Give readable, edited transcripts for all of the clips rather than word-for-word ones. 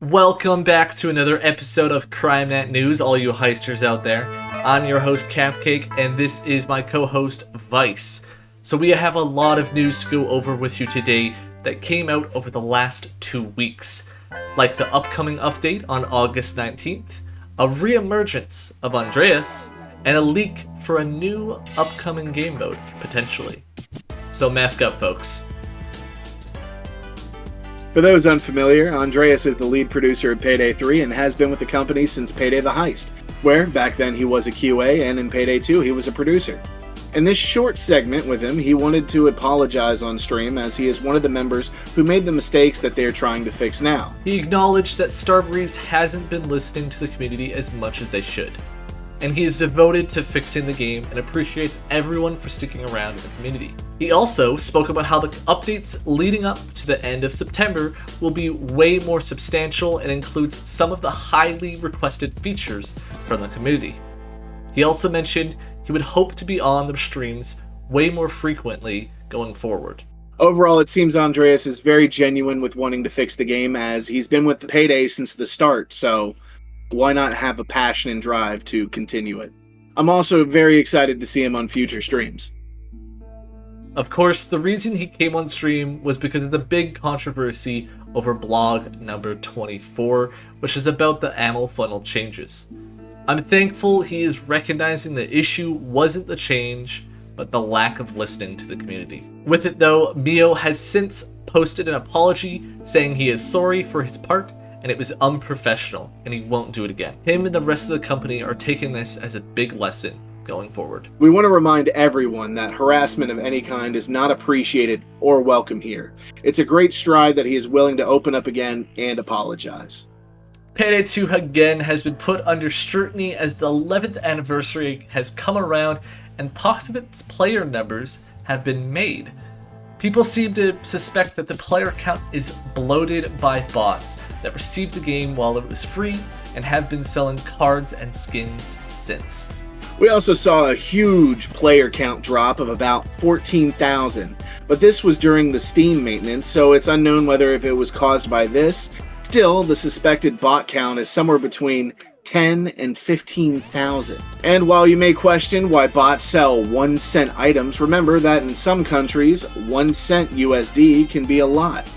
Welcome back to another episode of crimenet News, all you heisters out there. I'm your host, Capcake, and this is my co-host, Vice. So we have a lot of news to go over with you today that came out over the last 2 weeks, like the upcoming update on August 19th, a re-emergence of Andreas, and a leak for a new upcoming game mode, potentially. So mask up, folks. For those unfamiliar, Andreas is the lead producer of Payday 3 and has been with the company since Payday the Heist, where back then he was a QA and in Payday 2 he was a producer. In this short segment with him, he wanted to apologize on stream as he is one of the members who made the mistakes that they are trying to fix now. He acknowledged that STARBREEZE hasn't been listening to the community as much as they should, and he is devoted to fixing the game and appreciates everyone for sticking around in the community. He also spoke about how the updates leading up to the end of September will be way more substantial and includes some of the highly requested features from the community. He also mentioned he would hope to be on the streams way more frequently going forward. Overall, it seems Andreas is very genuine with wanting to fix the game as he's been with Payday since the start, so why not have a passion and drive to continue it? I'm also very excited to see him on future streams. Of course, the reason he came on stream was because of the big controversy over blog number 24, which is about the ammo funnel changes. I'm thankful he is recognizing the issue wasn't the change, but the lack of listening to the community. With it though, Mio has since posted an apology saying he is sorry for his part and it was unprofessional and he won't do it again. Him and the rest of the company are taking this as a big lesson going forward. We want to remind everyone that harassment of any kind is not appreciated or welcome here. It's a great stride that he is willing to open up again and apologize. Payday 2 again has been put under scrutiny as the 11th anniversary has come around and talks of its player numbers have been made. People seem to suspect that the player count is bloated by bots that received the game while it was free and have been selling cards and skins since. We also saw a huge player count drop of about 14,000, but this was during the Steam maintenance, so it's unknown whether if it was caused by this. Still, the suspected bot count is somewhere between 10 and 15,000. And while you may question why bots sell 1 cent items, remember that in some countries, 1 cent USD can be a lot.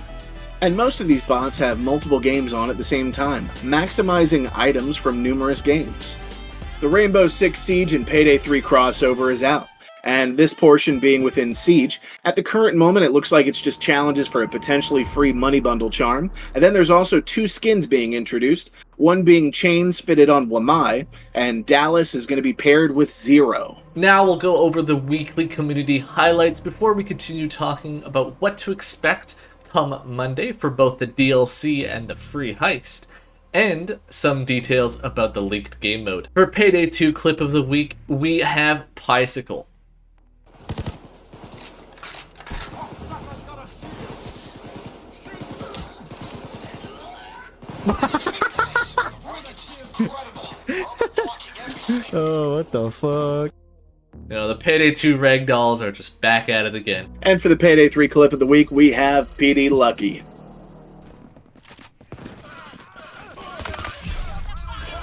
And most of these bots have multiple games on at the same time, maximizing items from numerous games. The Rainbow Six Siege and Payday 3 crossover is out, and this portion being within Siege, at the current moment it looks like it's just challenges for a potentially free money bundle charm, and then there's also 2 skins being introduced, one being chains fitted on Wamai, and Dallas is going to be paired with Zero. Now we'll go over the weekly community highlights before we continue talking about what to expect come Monday for both the DLC and the free heist, and some details about the leaked game mode. For Payday 2 clip of the week, we have Bicycle. Oh, what the fuck? You know, the Payday 2 ragdolls are just back at it again. And for the Payday 3 clip of the week, we have PD Lucky.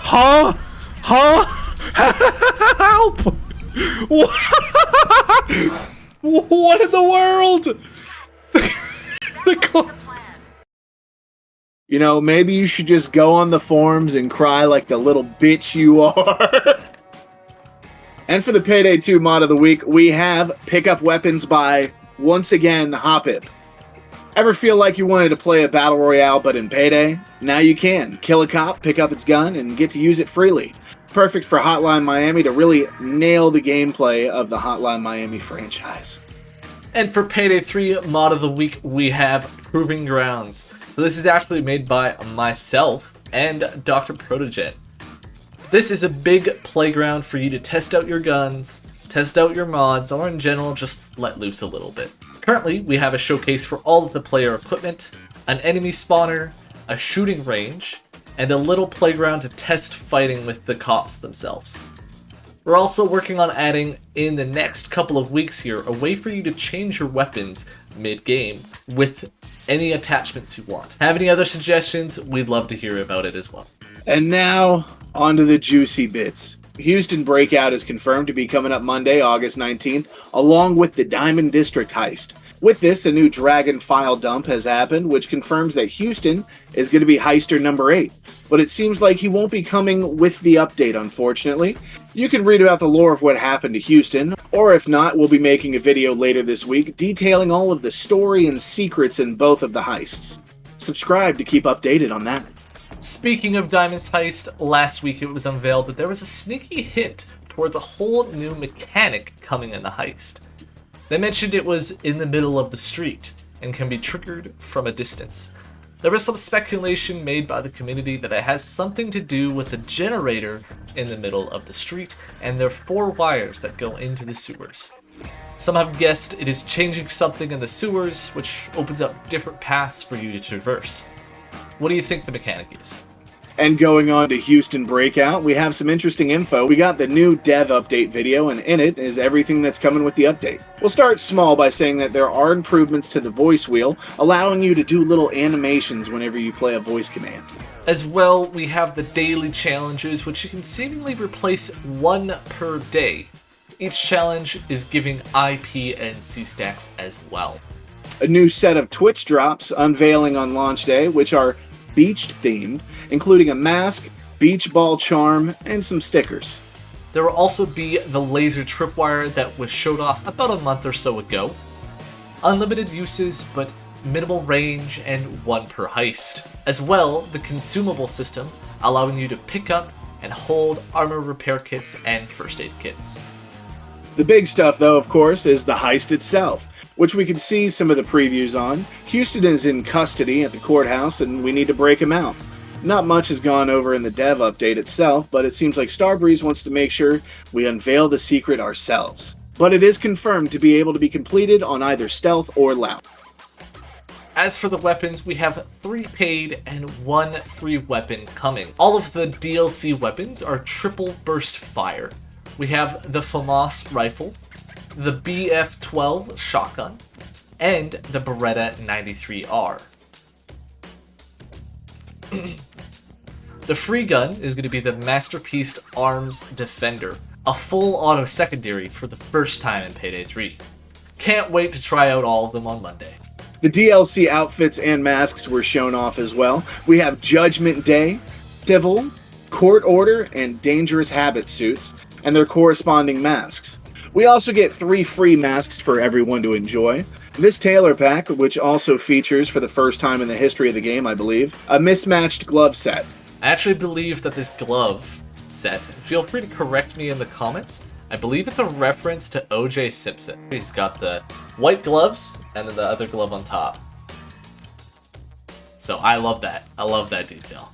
Huh? Help! What in the world? You know, maybe you should just go on the forums and cry like the little bitch you are. And for the Payday 2 mod of the week, we have Pick Up Weapons by, once again, the Hopip. Ever feel like you wanted to play a battle royale but in Payday? Now you can. Kill a cop, pick up its gun, and get to use it freely. Perfect for Hotline Miami to really nail the gameplay of the Hotline Miami franchise. And for Payday 3 mod of the week, we have Proving Grounds. So this is actually made by myself and Dr. Protogen. This is a big playground for you to test out your guns, test out your mods, or in general, just let loose a little bit. Currently, we have a showcase for all of the player equipment, an enemy spawner, a shooting range, and a little playground to test fighting with the cops themselves. We're also working on adding, in the next couple of weeks here, a way for you to change your weapons mid-game with any attachments you want. Have any other suggestions? We'd love to hear about it as well. And now, onto the juicy bits. Houston Breakout is confirmed to be coming up Monday, August 19th, along with the Diamond District heist. With this, a new Dragon file dump has happened, which confirms that Houston is going to be Heister number 8. But it seems like he won't be coming with the update, unfortunately. You can read about the lore of what happened to Houston, or if not, we'll be making a video later this week detailing all of the story and secrets in both of the heists. Subscribe to keep updated on that. Speaking of Diamond's heist, last week it was unveiled that there was a sneaky hint towards a whole new mechanic coming in the heist. They mentioned it was in the middle of the street and can be triggered from a distance. There was some speculation made by the community that it has something to do with the generator in the middle of the street and their 4 wires that go into the sewers. Some have guessed it is changing something in the sewers, which opens up different paths for you to traverse. What do you think the mechanic is? And going on to Houston Breakout, we have some interesting info. We got the new dev update video, and in it is everything that's coming with the update. We'll start small by saying that there are improvements to the voice wheel, allowing you to do little animations whenever you play a voice command. As well, we have the daily challenges, which you can seemingly replace 1 per day. Each challenge is giving IP and C stacks as well. A new set of Twitch drops unveiling on launch day, which are beached themed, including a mask, beach ball charm, and some stickers. There will also be the laser tripwire that was showed off about a month or so ago. Unlimited uses, but minimal range and 1 per heist. As well, the consumable system, allowing you to pick up and hold armor repair kits and first aid kits. The big stuff, though, of course, is the heist itself, which we can see some of the previews on. Houston is in custody at the courthouse, and we need to break him out. Not much has gone over in the dev update itself, but it seems like STARBREEZE wants to make sure we unveil the secret ourselves. But it is confirmed to be able to be completed on either stealth or loud. As for the weapons, we have 3 paid and 1 free weapon coming. All of the DLC weapons are triple burst fire. We have the FAMAS rifle, the BF-12 shotgun, and the Beretta 93R. The free gun is going to be the Masterpiece Arms Defender, a full auto secondary for the first time in Payday 3. Can't wait to try out all of them on Monday. The DLC outfits and masks were shown off as well. We have Judgment Day, Civil, Court Order, and Dangerous Habit suits, and their corresponding masks. We also get 3 free masks for everyone to enjoy. This tailor pack, which also features, for the first time in the history of the game, I believe, a mismatched glove set. I actually believe that this glove set, feel free to correct me in the comments, I believe it's a reference to O.J. Simpson. He's got the white gloves and then the other glove on top. So I love that. I love that detail.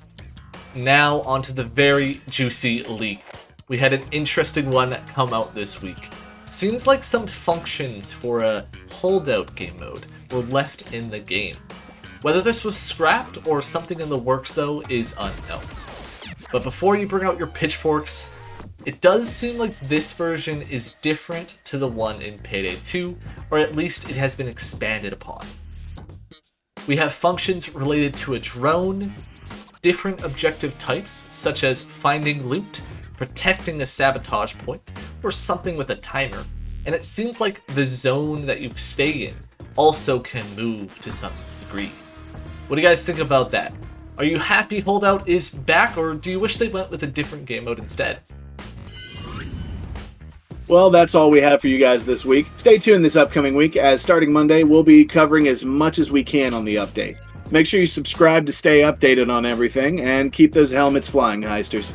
Now onto the very juicy leak. We had an interesting one come out this week. Seems like some functions for a holdout game mode were left in the game. Whether this was scrapped or something in the works though is unknown. But before you bring out your pitchforks, it does seem like this version is different to the one in Payday 2, or at least it has been expanded upon. We have functions related to a drone, different objective types such as finding loot, protecting a sabotage point, or something with a timer, and it seems like the zone that you stay in also can move to some degree. What do you guys think about that? Are you happy Holdout is back, or do you wish they went with a different game mode instead? Well, that's all we have for you guys this week. Stay tuned this upcoming week, as starting Monday, we'll be covering as much as we can on the update. Make sure you subscribe to stay updated on everything, and keep those helmets flying, Heisters.